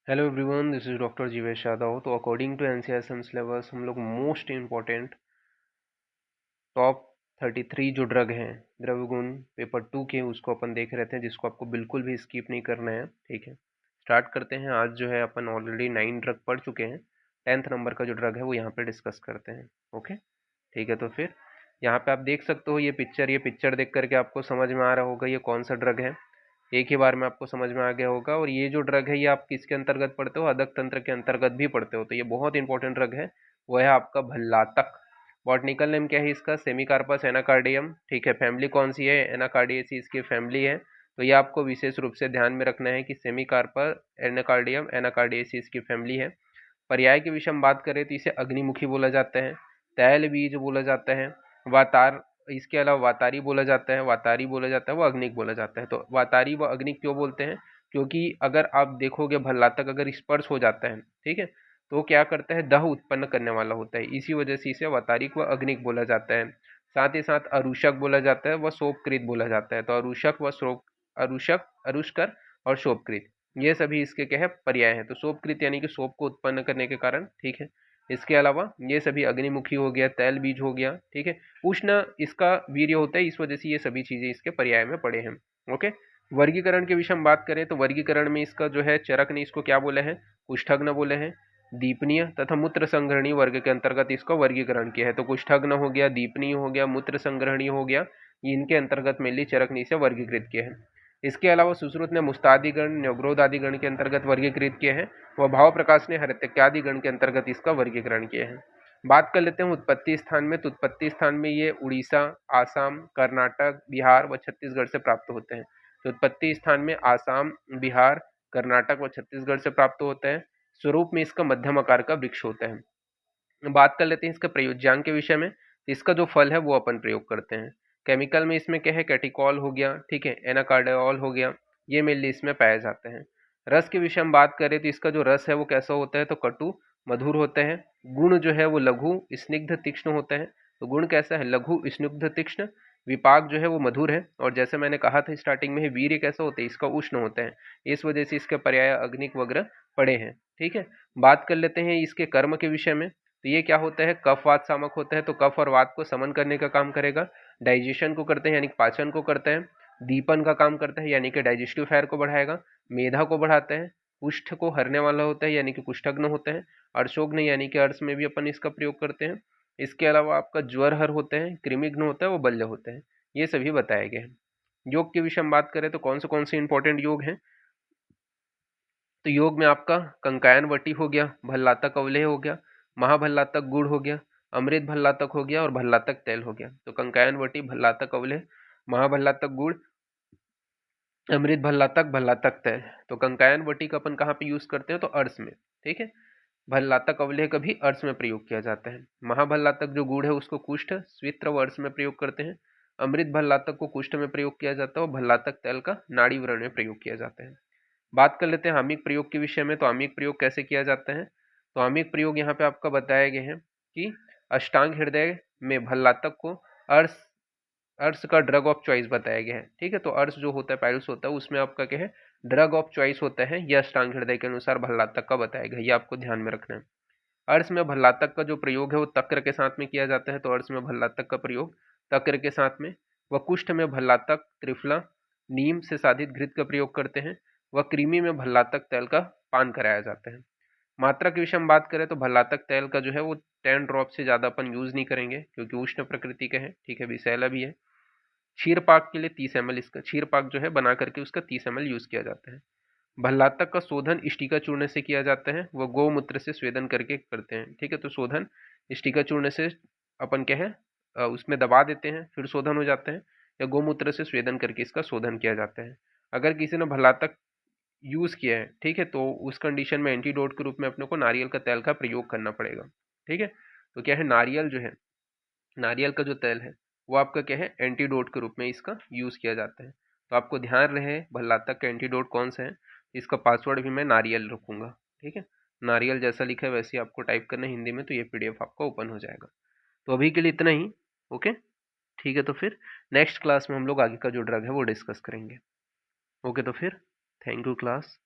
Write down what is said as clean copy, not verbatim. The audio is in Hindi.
Hello everyone, this is doctor Jeevesh Yadav. तो अकॉर्डिंग टू एनसीआरएम सिलेबस हम लोग मोस्ट इम्पॉर्टेंट टॉप 33 जो ड्रग हैं द्रव्य गुण पेपर 2 के उसको अपन देख रहे थे, जिसको आपको बिल्कुल भी स्किप नहीं करना है। ठीक है, स्टार्ट करते हैं। आज जो है अपन ऑलरेडी 9 ड्रग पढ़ चुके हैं। 10th नंबर का जो ड्रग है वो यहाँ पे डिस्कस करते हैं। ओके, ठीक है। तो फिर यहाँ पे आप देख सकते हो ये पिक्चर देख करके आपको समझ में आ रहा होगा ये कौन सा ड्रग है। एक ही बार में आपको समझ में आ गया होगा। और ये जो ड्रग है ये आप किसके अंतर्गत पढ़ते हो? अदक तंत्र के अंतर्गत भी पढ़ते हो। तो ये बहुत इंपॉर्टेंट ड्रग है, वो है आपका भल्लातक। बॉटनिकल नेम क्या है इसका? सेमिकार्पस एनाकार्डियम। ठीक है, फैमिली कौन सी है? एनाकार्डियेसी इसकी फैमिली है। तो ये आपको विशेष रूप से ध्यान में रखना है कि सेमिकार्पस एनाकार्डियम एनाकार्डियेसी इसकी फैमिली है। पर्याय के विषय में बात करें तो इसे अग्निमुखी बोला जाता है, तैल बीज बोला जाता है, वातार, इसके अलावा वातारी बोला जाता है, वातारी बोला जाता है, वो अग्निक बोला जाता है। तो वातारी व अग्निक क्यों बोलते हैं? क्योंकि अगर आप देखोगे भल्लातक अगर स्पर्श हो जाता है, ठीक है, तो क्या करता है? दह उत्पन्न करने वाला होता है। इसी वजह से इसे वातारिक व अग्निक बोला जाता है। साथ ही साथ अरुषक बोला जाता है व शोभकृत बोला जाता है। तो अरुषक व शोभ, अरुषक, अरुष्कर और शोभकृत, ये सभी इसके क्या है? पर्याय है। तो शोभकृत यानी कि शोभ को उत्पन्न करने के कारण। ठीक है, इसके अलावा ये सभी अग्निमुखी हो गया, तैल बीज हो गया। ठीक है, उष्ण इसका वीर्य होता है, इस वजह से ये सभी चीजें इसके पर्याय में पड़े हैं। ओके, वर्गीकरण के विषय में बात करें तो वर्गीकरण में इसका जो है चरक ने इसको क्या बोले हैं? कुष्ठग्न बोले हैं। दीपनीय तथा मूत्र संग्रहणीय वर्ग के अंतर्गत इसका वर्गीकरण किया है। तो कुष्ठग्न हो गया, दीपनीय हो गया, मूत्र संग्रहणीय हो गया, ये इनके अंतर्गत मेनली चरक ने इसे वर्गीकृत किया है। इसके अलावा सुश्रुत ने मुस्तादिगण, न्यग्रोध आदि गण के अंतर्गत वर्गीकृत किए हैं। वह भाव प्रकाश ने हरित्यादि गण के अंतर्गत इसका वर्गीकरण किए हैं। बात कर लेते हैं उत्पत्ति स्थान में। तो उत्पत्ति स्थान में ये उड़ीसा, आसाम, कर्नाटक, बिहार व छत्तीसगढ़ से प्राप्त होते हैं। तो उत्पत्ति स्थान में आसाम, बिहार, कर्नाटक व छत्तीसगढ़ से प्राप्त होते हैं। स्वरूप में इसका मध्यम आकार का वृक्ष होता है। बात कर लेते हैं इसका प्रयोज्यांग के विषय में। इसका जो फल है वो अपन प्रयोग करते हैं। केमिकल में इसमें क्या है? कैटिकॉल हो गया, ठीक है, एनाकार्डियोल हो गया, ये मेनली इसमें पाए जाते हैं। रस के विषय में बात करें तो इसका जो रस है वो कैसा होता है? तो कटु मधुर होता है। गुण जो है वो लघु स्निग्ध तीक्ष्ण होता है। तो गुण कैसा है? लघु स्निग्ध तीक्ष्ण। विपाक जो है वो मधुर है। और जैसे मैंने कहा था स्टार्टिंग में ही, वीर्य कैसा होता है? इसका उष्ण होता है। इस वजह से इसके पर्याय अग्निक वग्र पड़े हैं। ठीक है, बात कर लेते हैं इसके कर्म के विषय में। तो ये क्या होता है? कफ वात सामक होता है। तो कफ और वात को समन करने का काम करेगा। डाइजेशन को करते हैं यानी पाचन को करते हैं। दीपन का काम करता है यानी कि डाइजेस्टिव फायर को बढ़ाएगा। मेधा को बढ़ाता है। कुष्ठ को हरने वाला होता है यानी कि कुष्ठग्न होता है। अर्शोग्न यानी कि अर्श में भी अपन इसका प्रयोग करते हैं। इसके अलावा आपका ज्वर हर होते हैं, कृमिघ्न होता है, वो बल्य होते हैं। ये सभी बताए गए हैं। योग के विषय में बात करें तो कौन से इंपॉर्टेंट योग हैं? तो योग में आपका कंकायन वटी हो गया, भल्लातक अवलेह हो गया, महाभल्लातक गुड़ हो गया, अमृत भल्लातक हो गया और भल्लातक तेल हो गया। तो कंकायन वटी, भल्लातक अवलेह, महाभल्लातक गुड़, अमृत भल्लातक, भल्लातक तेल। तो कंकायन वटी का अपन कहाँ पे यूज करते हैं? तो अर्स में। ठीक है, भल्लातक अवलेह का भी अर्स में प्रयोग किया जाता है। महाभल्लातक जो गुड़ है उसको कुष्ठ, स्वित्र व अर्स में प्रयोग करते हैं। अमृत भल्लातक को कुष्ठ में प्रयोग किया जाता है और भल्लातक तेल का नाड़ी व्रण में प्रयोग किया जाता है। बात कर लेते हैं आमिक प्रयोग के विषय में। तो आमिक प्रयोग कैसे किया जाता है? तो आमिक प्रयोग यहाँ पे आपका बताए गए हैं कि अष्टांग हृदय में भल्लातक को अर्स, अर्स का ड्रग ऑफ चॉइस बताया गया है। ठीक है, तो अर्स जो होता है, पायल्स होता है, उसमें आपका क्या है? ड्रग ऑफ चॉइस होता है। यह अष्टांग हृदय के अनुसार भल्लातक का बताया गया, ये आपको ध्यान में रखना है। अर्स में भल्लातक का जो प्रयोग है वो तक्र के साथ में किया जाता है। तो अर्स में भल्लातक का प्रयोग तक्र के साथ में। व कुष्ठ में भल्लातक, त्रिफला, नीम से साधित घृत का प्रयोग करते हैं। व कृमि में भल्लातक तेल का पान कराया जाता है। मात्रा के विषय में बात करें तो भल्लातक तेल का जो है वो 10 ड्रॉप से ज़्यादा अपन यूज़ नहीं करेंगे क्योंकि उष्ण प्रकृति का है। ठीक है, विषैला भी है। क्षीर पाक के लिए 30 ml इसका क्षीर पाक जो है बना करके उसका 30 ml यूज़ किया जाता है। भल्लातक का शोधन स्टिका चूर्ण से किया जाता है, वह गौमूत्र से स्वेदन करके करते हैं। ठीक है, तो शोधन स्टिका चूर्ण से अपन क्या है उसमें दबा देते हैं, फिर शोधन हो जाते हैं, या गौमूत्र से स्वेदन करके इसका शोधन किया जाता है। अगर किसी ने भल्लातक यूज़ किया है, ठीक है, तो उस कंडीशन में एंटीडोट के रूप में अपने को नारियल का तेल का प्रयोग करना पड़ेगा। ठीक है, तो क्या है, नारियल जो है, नारियल का जो तेल है वो आपका क्या है? एंटीडोट के रूप में इसका यूज़ किया जाता है। तो आपको ध्यान रहे भल्लातक का एंटीडोट कौन सा है। इसका पासवर्ड भी मैं नारियल रखूँगा। ठीक है, नारियल जैसा लिखा है वैसे ही आपको टाइप करना है हिंदी में, तो ये पीडीएफ आपका ओपन हो जाएगा। तो अभी के लिए इतना ही। ओके, ठीक है, तो फिर नेक्स्ट क्लास में हम लोग आगे का जो ड्रग है वो डिस्कस करेंगे। ओके, तो फिर थैंक यू क्लास।